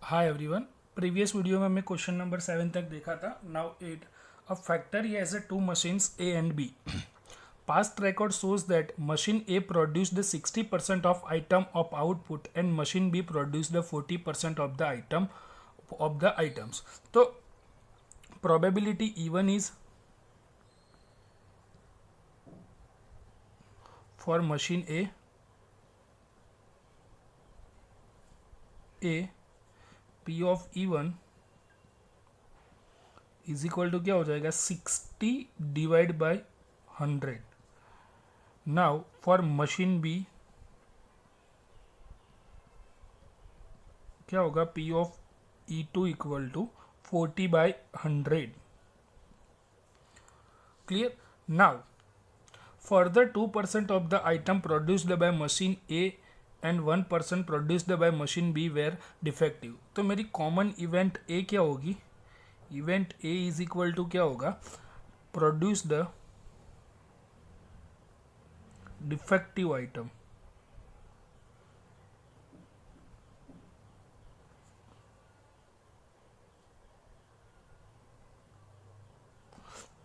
Hi everyone. Previous video में मैं question number 7 तक देखा था। Now 8, a factory has two machines A and B. Past record shows that machine A produced 60% of item of output and machine B produced 40% of the items. तो probability E1 is for machine A P of E1 is equal to क्या हो जाएगा 60 divide by 100. Now for machine B क्या होगा P of E2 equal to 40 by 100. Clear. Now further 2% of the item produced by machine A and 1% produced by machine B were defective. तो मेरी common event A क्या होगी. Event A is equal to क्या होगा produce the defective item.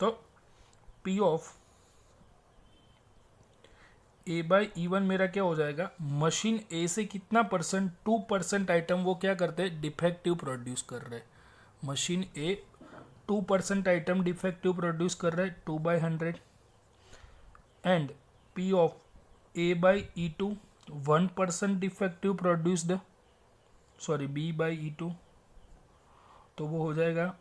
तो P of A by E1 मेरा क्या हो जाएगा. मशीन ए से कितना परसेंट 2% आइटम वो क्या करते हैं डिफेक्टिव प्रोड्यूस कर रहे हैं. मशीन ए 2% आइटम डिफेक्टिव प्रोड्यूस कर रहा है 2/100. And P of A by E2 1% defective produced sorry B by E2 तो वो हो जाएगा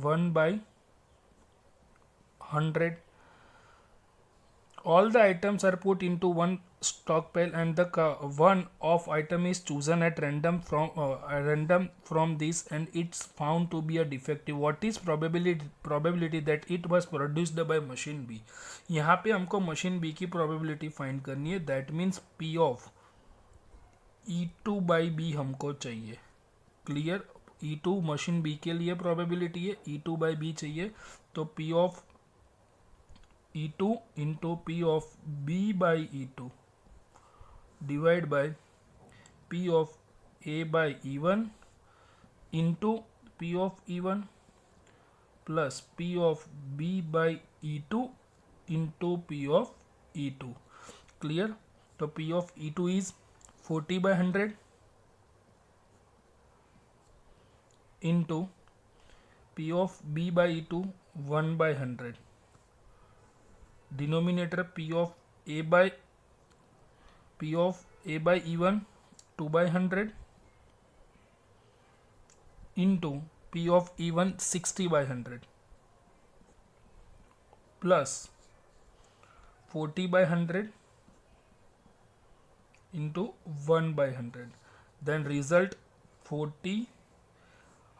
1/100. All the items are put into one stockpile and the one of item is chosen at random from this and it's found to be a defective. What is probability that it was produced by machine B. यहाँ पे हमको machine B की probability find करनी है. That means P of E2 by B हमको चाहिए. Clear. E2 machine B के लिए probability है, E2 by B चाहिए. तो P of E2 into P of B by E2 divide by P of A by E1 into P of E1 plus P of B by E2 into P of E2. Clear. तो P of E2 is 40/100 into P of B by E2 1/100. Denominator P of A by E1 2/100 into P of E1 60/100 plus 40/100 into 1/100. Then result 40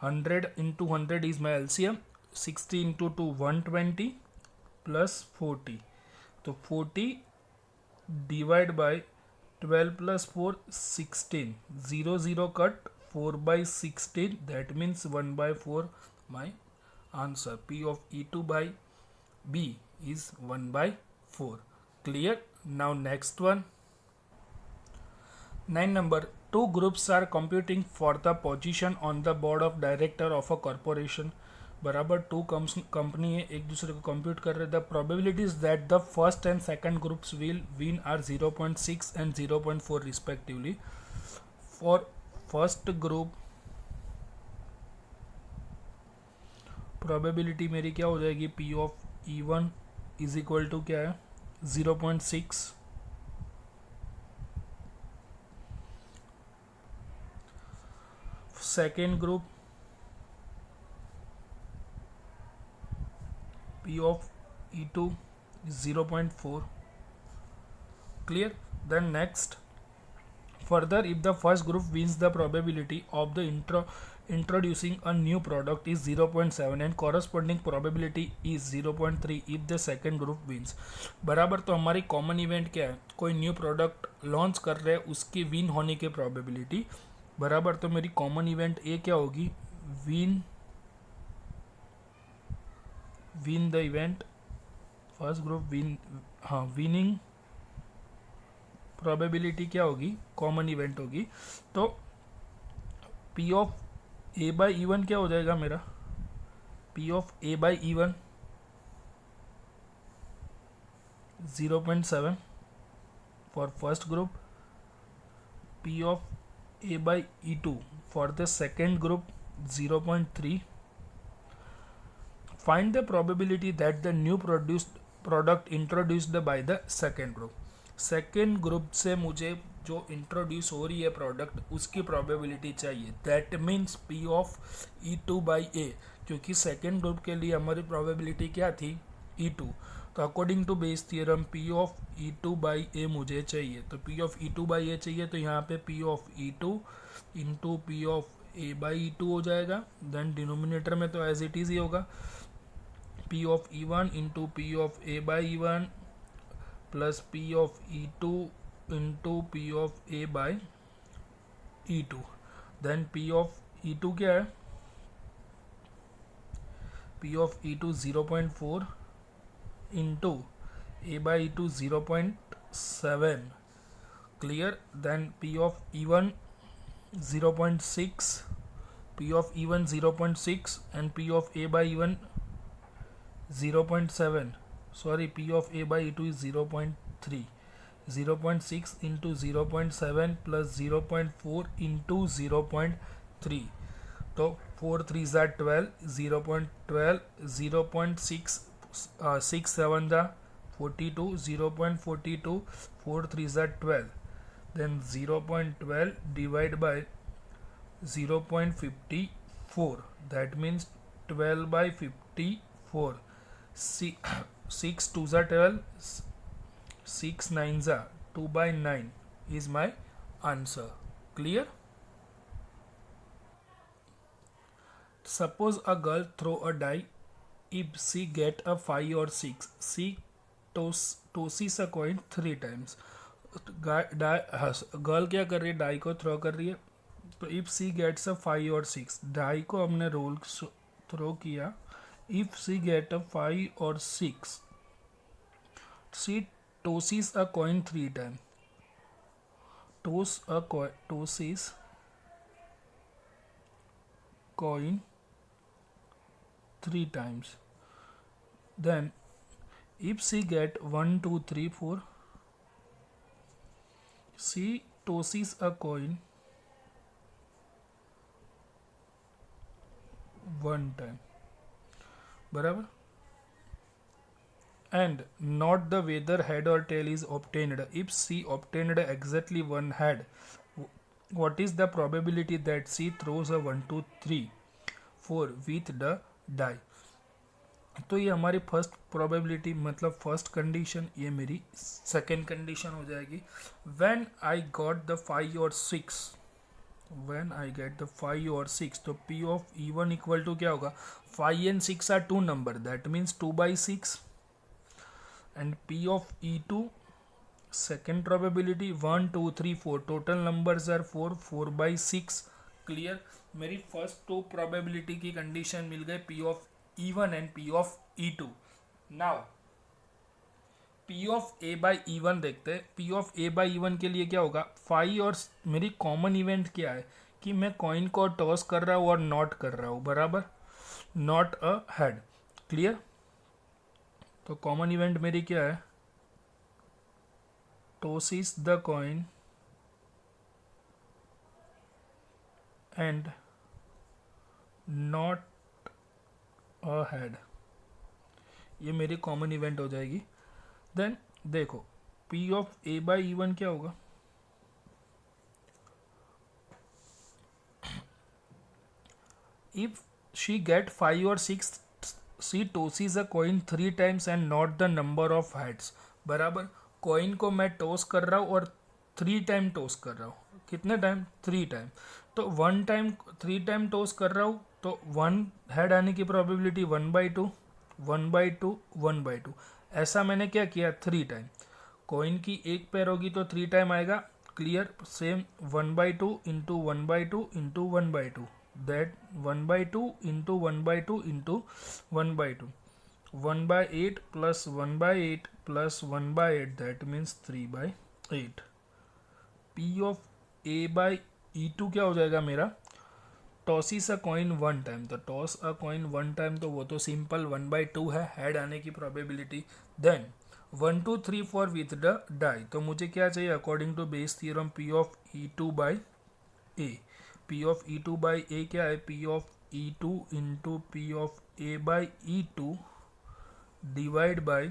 100 into 100 is my LCM. 60 into 2 120 plus 40. तो 40 divide by 12 plus 4 16. 0 0 cut 4/16. That means 1/4. My answer P of E2 by B is 1/4. Clear. Now next one. 9 number. Two groups are competing for the position on the board of director of a corporation. बराबर to company है एक दूसरे को compute कर रहे. The probabilities that the first and second groups will win are 0.6 and 0.4 respectively. For first group probability मेरी क्या हो जाएगी P of E1 is equal to क्या है 0.6. Second group P of E2 is 0.4. Clear. Then next, further if the first group wins, the probability of the introducing a new product is 0.7 and corresponding probability is 0.3 if the second group wins. बराबर. तो हमारी common event क्या है कोई new product launch कर रहे हैं उसकी विन होने की प्रोबेबिलिटी. बराबर. तो मेरी कॉमन इवेंट ए क्या होगी win the event first group win. हाँ विनिंग प्रोबेबिलिटी क्या होगी कॉमन इवेंट होगी. तो P of A by E one क्या हो जाएगा मेरा, P of A by E one 0.7 for first group, p of a by e2 for the second group 0.3. Find the probability that the new produced product introduced by the second group. Second group से मुझे जो introduce हो रही है product उसकी probability चाहिए, that means P of E two by A, क्योंकि second group के लिए हमारी प्रोबेबिलिटी क्या थी, ई टू। तो according to Bayes theorem P of E two by A मुझे चाहिए, तो P of E two by A चाहिए, तो यहाँ पे P of E two into P of A by E two हो जाएगा। देन डिनोमिनेटर में तो एज इट इज़ ही होगा, P of E one into P of A by E one plus P of E two into P of A by E two. Then P of E two क्या है, P of E two 0.4 into A by E two 0.7, clear. Then P of E one 0.6, P of E one 0.6 and P of A by E one 0.7, sorry, p of a by e2 is 0.3, 0.6 into 0.7 plus 0.4 into 0.3, तो 4 3s are 12, 0.12, 0.6 6 7 the 42, 0.42, 4 3s are 12, then 0.12 divided by 0.54, that means 12 by 54. 6 2s are 12, 6 9s are 2 by 9 is my answer. Clear? Suppose a girl throw a die. If she get a 5 or 6, she tosses a coin 3 times. Girl क्या कर रही है, die को throw कर रही है। तो if C gets a 5 और 6, डाई को हमने रोल थ्रो किया, if she get a 5 or 6, she tosses a coin 3 times. Tosses coin 3 times. Then if she get 1 2 3 4, she tosses a coin 1 time, बराबर। and not the whether head or tail is obtained. If she obtained exactly one head, what is the probability that she throws a 1 2 3 4 with the die? तो ये हमारी first probability मतलब first condition, ये मेरी second condition हो जाएगी। When I got the 5 और 6, when I get the 5 or 6, तो P of E1 equal to क्या होगा, 5 and 6 are 2 number, that means 2 by 6, and P of E2 second probability 1 2 3 4, total numbers are 4, 4 by 6, clear। मेरी first to probability की condition मिल गई, P of E1 and P of E2। Now P of A by E one देखते हैं। P of A by E one के लिए क्या होगा, 5 और मेरी कॉमन इवेंट क्या है कि मैं कॉइन को टॉस कर रहा हूँ और नॉट कर रहा हूँ, बराबर, नॉट अ हेड, क्लियर। तो कॉमन इवेंट मेरी क्या है, tosses the coin and not a head, ये मेरी कॉमन इवेंट हो जाएगी। देन देखो P of A by E one क्या होगा, इफ शी गेट 5 और 6, she tosses a coin 3 times and not the number of heads, बराबर। कॉइन को मैं टॉस कर रहा हूँ और 3 टाइम टॉस कर रहा हूँ, कितने टाइम, 3 टाइम। तो 1 टाइम 3 टाइम टॉस कर रहा हूँ, तो 1 हेड आने की प्रोबेबिलिटी 1/2, 1/2, 1/2। ऐसा मैंने क्या किया, 3 टाइम। कॉइन की एक पैर होगी तो 3 टाइम आएगा, clear. Same 1/2 into 1/2 into 1/2, that 1/2 into 1/2 into 1/2, 1/8 plus 1/8 plus 1/8, that means 3/8। P of A by E two क्या हो जाएगा मेरा, tosses a coin one time, तो toss a coin one time, तो वो तो सिंपल 1/2 है हेड आने की probability. Then 1 2 3 4 with the die, तो मुझे क्या चाहिए according to Bayes theorem, P of E two by A. P of E two by A क्या है, P of E two into P of A by E two divide by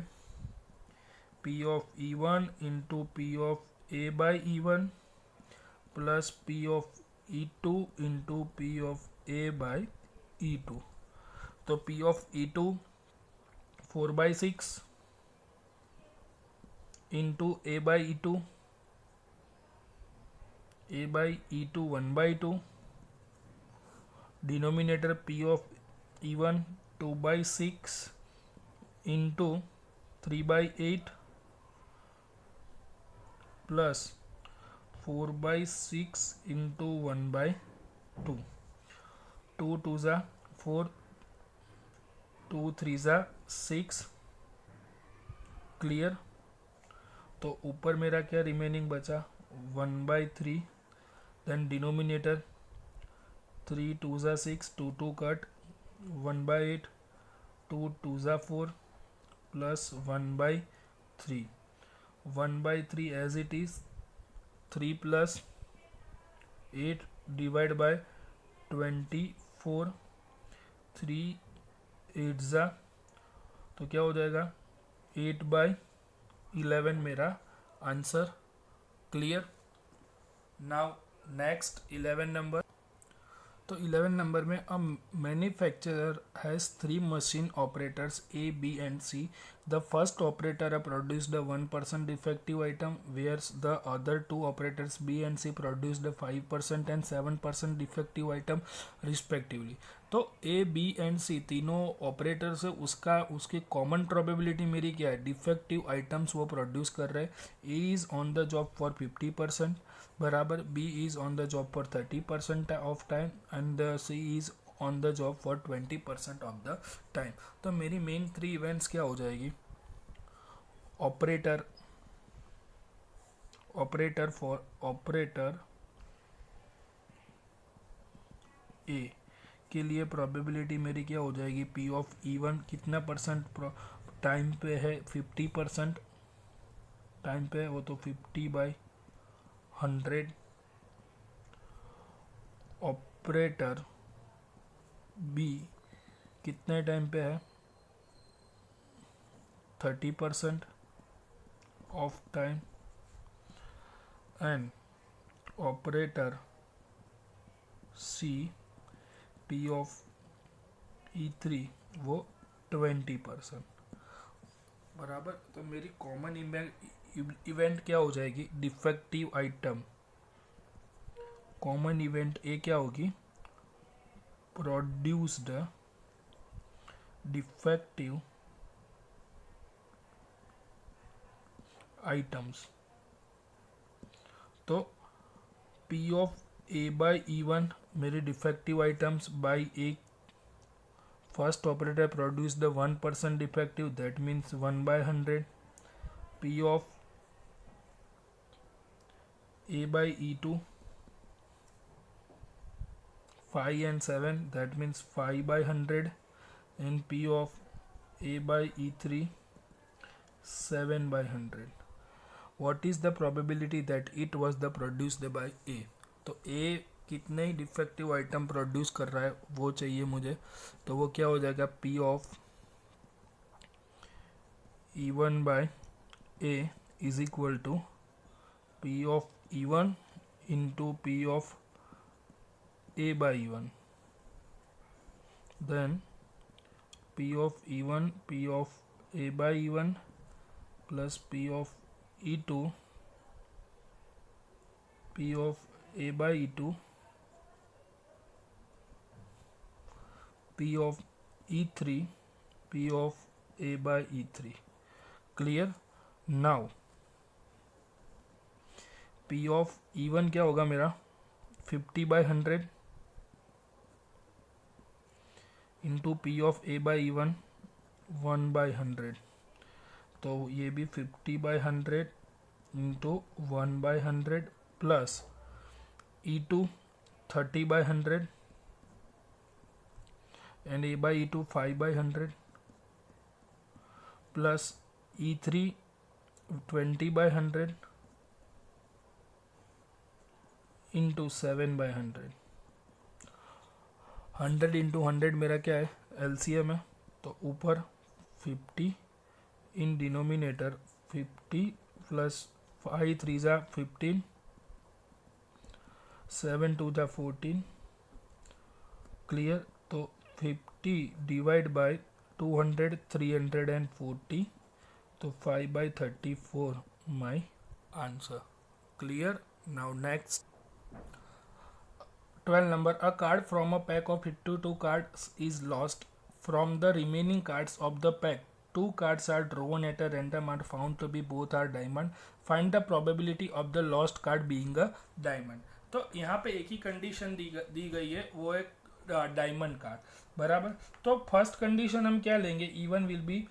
P of E one into P of A by E one plus P of E two into P of A by E two. तो P of E two 4/6 into A by E two, A by E two 1/2, denominator P of E one 2/6 into 3/8 plus 4/6 into 1/2. 2 2 ज़ा 4, 2 3 ज़ा 6. Clear. तो ऊपर मेरा क्या remaining बचा, 1/3. Than denominator 3 2 ज़ा 6, 2 2 cut, 1/8, 2 2 ज़ा 4 plus 1/3. 1/3 as it is, 3 plus 8 divide by 24, 3 8 ज़ा, तो क्या हो जाएगा 8/11 मेरा answer. Clear. Now next 11 number. तो 11 नंबर में a manufacturer has 3 machine operators A, B and C. The first operator produced a 1% defective item, whereas the other two operators B and C produced a 5% and 7% defective item respectively. तो A, B and C तीनों operator से उसकी common probability मेरी क्या है, defective items वो produce कर रहे हैं. A is on the job for 50% बराबर, B is on the job for 30% of time and C is on the job for 20% of the time. तो मेरी मेन 3 इवेंट्स क्या हो जाएगी, ऑपरेटर ए के लिए प्रोबेबिलिटी मेरी क्या हो जाएगी, पी ऑफ ई वन कितना परसेंट टाइम पे है, 50% टाइम पे है वो, तो 50/100. ऑपरेटर बी कितने टाइम पे है, 30% of time. And operator C P of E three वो 20% बराबर. तो मेरी कॉमन इवेंट क्या हो जाएगी, defective item. Common event A क्या होगी, प्रोड्यूस्ड डिफेक्टिव आइटम्स. तो P of A by E one मेरे defective items by A. First operator produce the 1% defective, that means 1/100. P of A by E two 5 and 7, that means 5/100. and P of A by E3 7/100. What is the probability that it was the produced by A? तो A कितने ही defective item produce कर रहा है वो चाहिए मुझे. तो वो क्या हो जाएगा, P of E1 by A is equal to P of E1 into P of A by E1. Then P of E1 P of A by E1 plus P of E2 P of A by E2 P of E3 P of A by E3. Clear. Now P of E1 क्या होगा मेरा, 50/100 into P of A by E one 1/100. तो ये भी 50/100 into 1/100 plus E2 30/100 and A by E2 5 by 100 plus E3 20 by 100 into 7 by 100. 100 into 100 मेरा क्या है, LCM है, तो ऊपर 50 इन डिनोमिनेटर 50 प्लस 5 3 जा 15, 7 2 जा 14, क्लियर। तो 50 डिवाइड बाय 200 340, तो 5 by 34 my answer, clear. Now next 12 number, a card from a pack of 52 cards is lost. From the remaining cards of the pack, 2 cards are drawn at a random and found to be both are diamond. Find the probability of the lost card being a diamond. तो यहाँ पे एक ही condition दी गई है, वो एक diamond card, बराबर। तो फर्स्ट कंडीशन हम क्या लेंगे, even will be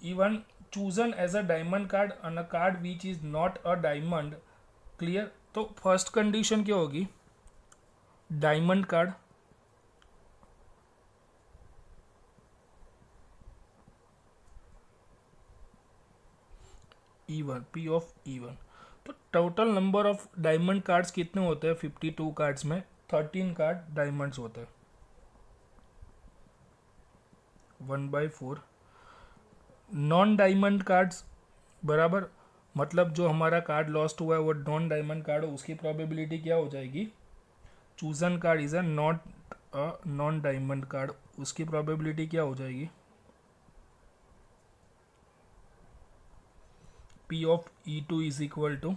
even chosen as a diamond card on a card which is not a diamond, clear. तो फर्स्ट कंडीशन क्या होगी, diamond card E1 P of E1। तो total number of diamond cards कितने होते हैं, 52 cards में 13 card diamonds होते हैं, 1/4। नॉन डायमंड कार्ड्स, बराबर, मतलब जो हमारा कार्ड लॉस्ट हुआ है वो नॉन डायमंड कार्ड हो, उसकी प्रोबेबिलिटी क्या हो जाएगी, chosen card is a not a non diamond card, उसकी प्रोबेबिलिटी क्या हो जाएगी, P of E2 is equal to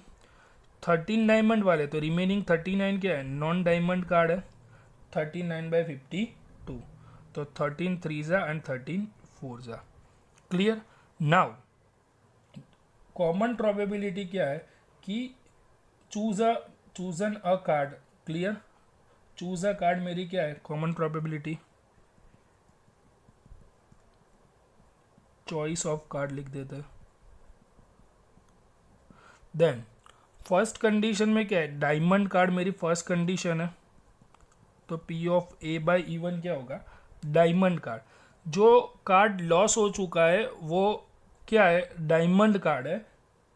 13 diamond वाले, तो रिमेनिंग 39 क्या है, नॉन डायमंड कार्ड है, 39/52, तो 13 3 जा एंड 13 4 जा, क्लियर। नाउ कॉमन प्रोबेबिलिटी क्या है कि chosen a card, clear. Choose a card मेरी क्या है, common probability, choice of card लिख देते हैं। देन फर्स्ट कंडीशन में क्या है, डायमंड कार्ड मेरी फर्स्ट कंडीशन है, तो P of A by E1 क्या होगा, डायमंड कार्ड। जो कार्ड लॉस हो चुका है वो क्या है, डायमंड कार्ड है,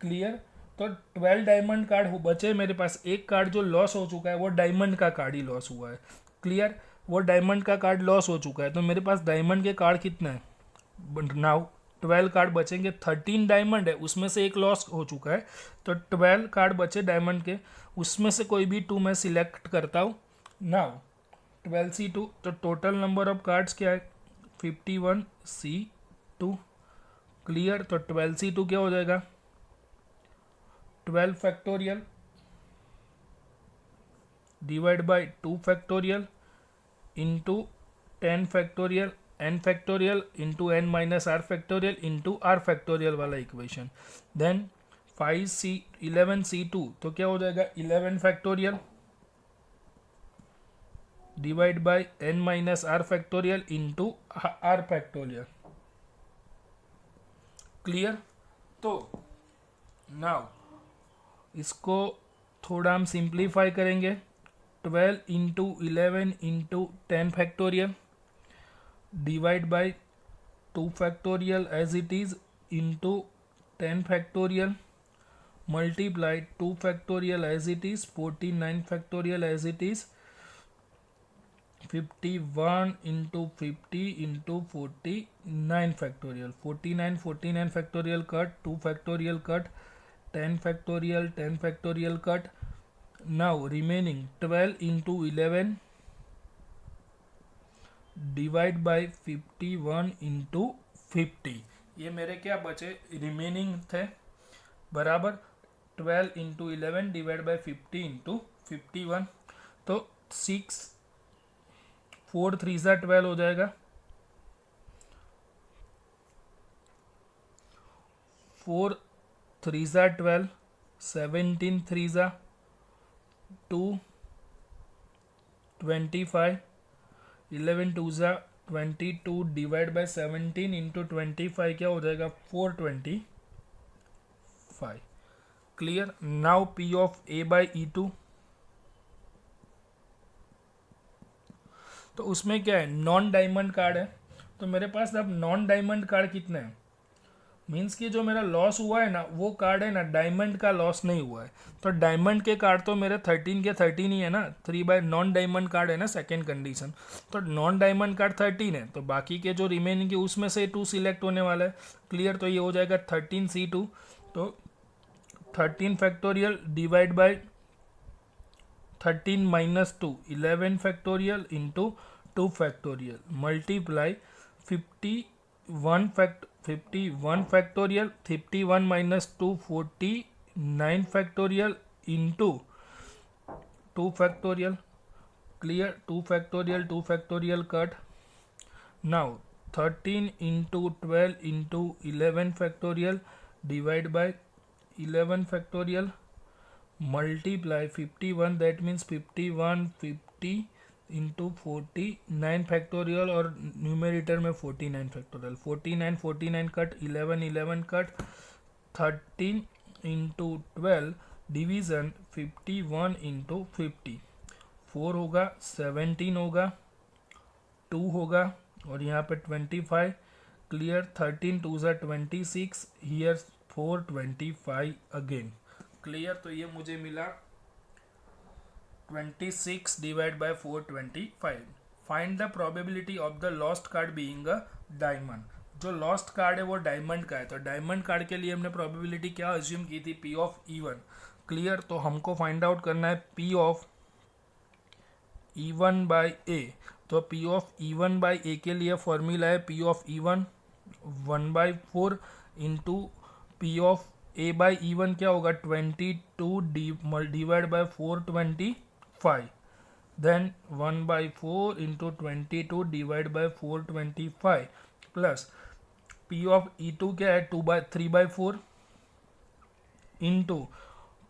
क्लियर। तो 12 डायमंड कार्ड बचे मेरे पास, एक कार्ड जो लॉस हो चुका है वो डायमंड का कार्ड ही लॉस हुआ है, क्लियर। वो डायमंड का कार्ड लॉस हो चुका है, तो मेरे पास डायमंड के कार्ड कितने हैं, नाउ 12 कार्ड बचेंगे, 13 डायमंड है, उसमें से एक लॉस हो चुका है, तो 12 कार्ड बचे डायमंड के, उसमें से कोई भी 2 मैं सिलेक्ट करता हूँ। नाउ 12C2, तो टोटल नंबर ऑफ कार्ड्स क्या है, 51C2, क्लियर। तो 12C2 क्या हो जाएगा, 12 factorial divide by 2 factorial into 10 factorial n factorial into n minus r factorial into r factorial वाला इक्वेशन। देन 11C2, तो क्या हो जाएगा, 11 factorial divide by n minus r factorial into r factorial, clear. तो now इसको थोड़ा हम simplify करेंगे, 12 into 11 into 10 factorial divide by 2 factorial as it is into 10 factorial multiply 2 factorial as it is 49 factorial as it is 51 into 50 into 49 factorial, 49 factorial cut, 2 factorial cut, 10 factorial 10 factorial cut. Now remaining 12 into 11 divide by 51 into 50, ये मेरे क्या बचे, remaining थे, बराबर। 12 into 11 divide by 50 into 51, तो 6 4 3 सा 12 हो जाएगा, 4 3 सा 12, 17 3 सा 2 25, 11 2 सा 22 डिवाइड बाई 17 इंटू 25 क्या हो जाएगा, 425, clear. Now P of A by E2, तो उसमें क्या है, नॉन डायमंड कार्ड है। तो मेरे पास अब नॉन डायमंड कार्ड कितने हैं, मीन्स कि जो मेरा लॉस हुआ है ना वो कार्ड है ना डायमंड का लॉस नहीं हुआ है। तो डायमंड के कार्ड तो मेरे 13 के 13 ही है ना, 3 बाय नॉन डायमंड कार्ड है ना सेकेंड कंडीशन। तो नॉन डायमंड कार्ड 13 है, तो बाकी के जो रिमेनिंग के उसमें से 2 सिलेक्ट होने वाला है। क्लियर, तो ये हो जाएगा 13C2। तो 13 factorial divide by 13 minus 2 11 factorial into 2 factorial multiply 51 factorial 51 minus 2 49 factorial into 2 factorial. Clear, 2 factorial cut. Now 13 into 12 into 11 factorial divide by 11 factorial multiply 51, that means 51 50 into 49 factorial और numerator में 49 factorial. 49 cut 11 cut 13 into 12 division 51 into 50, 4 होगा 17 होगा 2 होगा और यहाँ पे 25। Clear, 13 2 ज़ा 26, here 425 again. Clear, तो ये मुझे मिला 26 divide by 425। Find the probability of the lost card being a diamond. जो लॉस्ट कार्ड है वो डायमंड का है, तो डायमंड कार्ड के लिए हमने प्रोबेबिलिटी क्या अज्यूम की थी, P ऑफ E1। क्लियर, तो हमको फाइंड आउट करना है P ऑफ E1 बाई ए। तो P ऑफ E1 बाई ए के लिए फॉर्मूला है P of E1 1/4 into P of A by E1 क्या होगा 22 divide by 425, then 1/4 into 22 divide by 425 plus P of E2 क्या है 3/4 into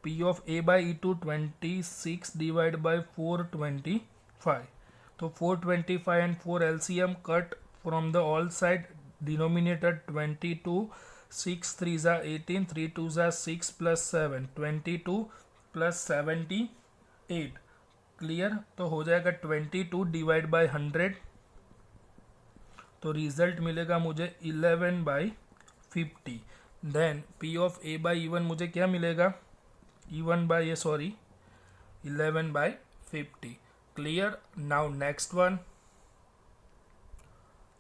P of A by E2 26 divide by 425। तो 425 and 4 LCM cut from the all side, denominator 22, 6 3 ज़ा 18, 3 2 ज़ा 6 plus 7 22 plus 78। Clear, तो हो जाएगा 22 डिवाइड बाई 100, तो result मिलेगा मुझे 11/50। Then P of A by E1 मुझे क्या मिलेगा, E1 by 11/50। Clear, now next one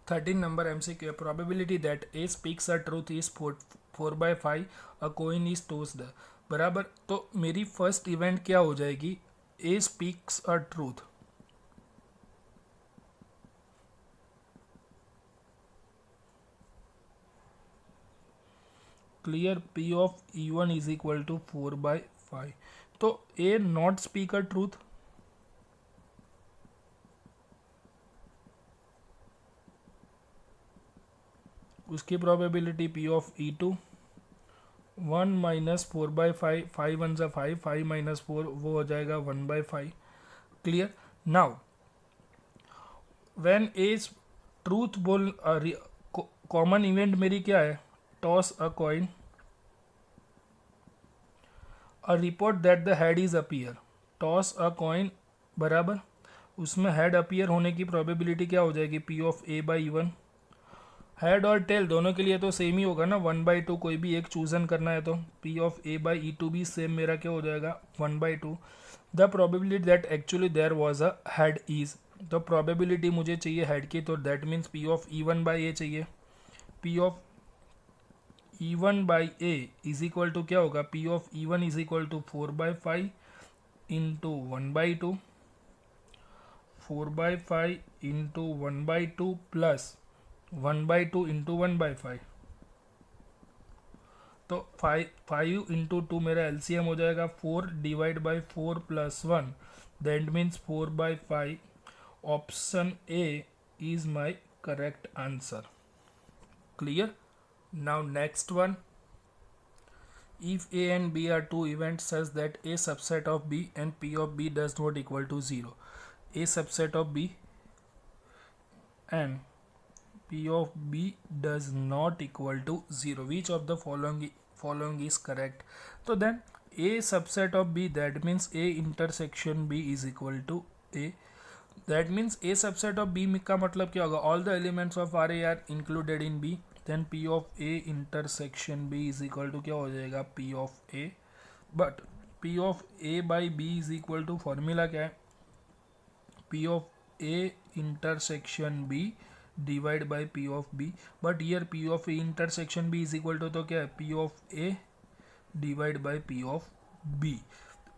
13 number MCQ, probability that A speaks a truth is 4/5, a coin is tossed. बराबर, तो मेरी फर्स्ट इवेंट क्या हो जाएगी, A speaks a truth. Clear, P of E1 is equal to 4/5। तो A not speak a truth, उसकी probability P of E2 1 minus 4/5, 5 1 ज़ा 5, 5 minus 4 वो हो जाएगा 1/5। Clear, now when a truth बोल, कॉमन इवेंट मेरी क्या है, toss a coin, a report that the head is appear. Toss a coin बराबर, उसमें हेड अपीयर होने की प्रोबेबिलिटी क्या हो जाएगी, P of A by E1। Head और टेल दोनों के लिए तो सेम ही होगा ना, 1/2, कोई भी एक चूजन करना है तो P of A by E2 भी सेम मेरा क्या हो जाएगा 1/2। The probability that actually there was a head is, तो प्रोबेबिलिटी मुझे चाहिए हेड की, तो that means P of E1 by A चाहिए। P of E1 by A is equal to क्या होगा, P of E1 is equal to 4/5 into 1/2, 4/5 into 1/2 plus 1/2 into 1/5। तो 5 into 2 मेरा LCM हो जाएगा 4 divide by 4 plus 1, that means 4/5। Option A is my correct answer. Clear, now next one, if A and B are two events such that A subset of B and P of B does not equal to 0, A subset of B and P of B does not equal to 0, which of the following is correct? So then A subset of B, that means A intersection B is equal to A, that means A subset of B का मतलब क्या होगा, all the elements of are A are included in B, then P of A intersection B is equal to क्या हो जाएगा, P of A. But P of A by B is equal to formula क्या है, P of A intersection B divide by P of B. But here P of A intersection B is equal to तो क्या है, P of A divide by P of B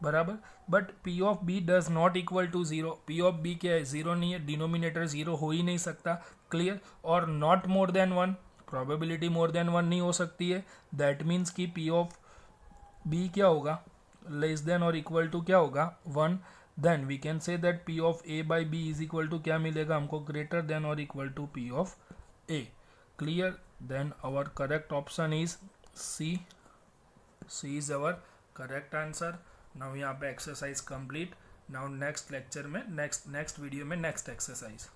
बराबर. But P of B does not equal to zero. P of B क्या है, zero नहीं है, denominator zero हो ही नहीं सकता. क्लियर. और not more than one, probability more than one नहीं हो सकती है. दैट मीन्स कि पी ऑफ बी क्या होगा, लेस देन और इक्वल टू क्या होगा, one. Then we can say that P of A by B is equal to क्या मिलेगा हमको, ग्रेटर देन और equal to P of A. Clear. Then our correct option is C. C is our correct answer. Now यहाँ पे exercise complete. Now next lecture में next video में next exercise.